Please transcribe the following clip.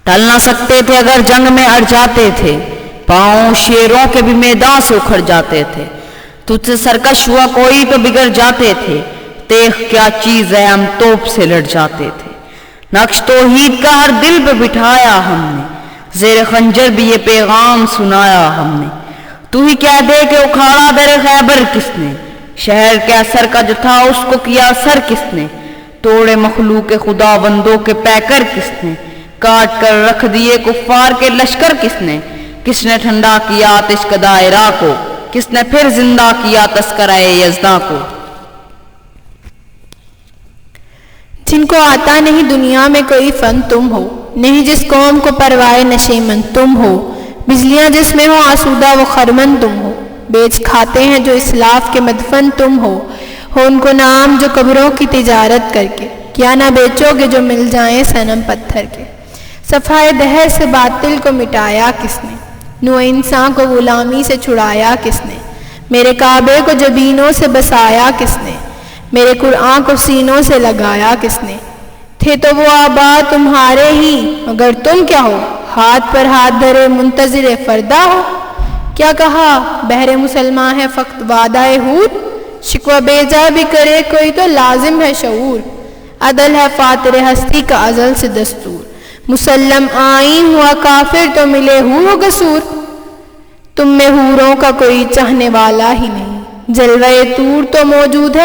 ٹل نہ سکتے تھے اگر جنگ میں اڑ جاتے تھے، پاؤں شیروں کے بھی میدان سے اکھڑ جاتے تھے، تجھ سے سرکش ہوا کوئی تو بگڑ جاتے تھے، تیغ کیا چیز ہے ہم توپ سے لڑ جاتے تھے، نقش توحید کا ہر دل پہ بٹھایا ہم نے، زیر خنجر بھی یہ پیغام سنایا ہم نے، تو ہی کہہ دے کہ اکھاڑا در خیبر کس نے، شہر کے اثر کا جو تھا اس کو کیا سر کس نے، توڑے مخلوق خدا بندوں کے پیکر کس نے، کاٹ کر رکھ دیے کفار کے لشکر کس نے ٹھنڈا کیا آتش کا دائرہ کو، کس نے پھر زندہ کیا تذکرہ یزداں کو۔ جن کو آتا نہیں دنیا میں کوئی فن تم ہو، نہیں جس قوم کو پروائے نشیمن تم ہو، بجلیاں جس میں ہو آسودہ وہ خرمن تم ہو، بیچ کھاتے ہیں جو اسلاف کے مدفن تم ہو ان کو نام جو قبروں کی تجارت کر کے، کیا نہ بیچو گے جو مل جائیں صنم پتھر کے، صفحہ دہر سے باطل کو مٹایا کس نے، نوع انسان کو غلامی سے چھڑایا کس نے، میرے کعبے کو جبینوں سے بسایا کس نے، میرے قرآن کو سینوں سے لگایا کس نے، تھے تو وہ آبا تمہارے ہی مگر تم کیا ہو، ہاتھ پر ہاتھ دھرے منتظر فردہ ہو، کیا کہا بہر مسلمان ہے فقط وعدہ ہود، شکوہ بیجا بھی کرے کوئی تو لازم ہے شعور، عدل ہے فاتر ہستی کا ازل سے دستور، مسلم آئین ہوا کافر تو ملے ہو قصور، تم میں حوروں کا کوئی چاہنے والا ہی نہیں، جلوہ طور تو موجود ہے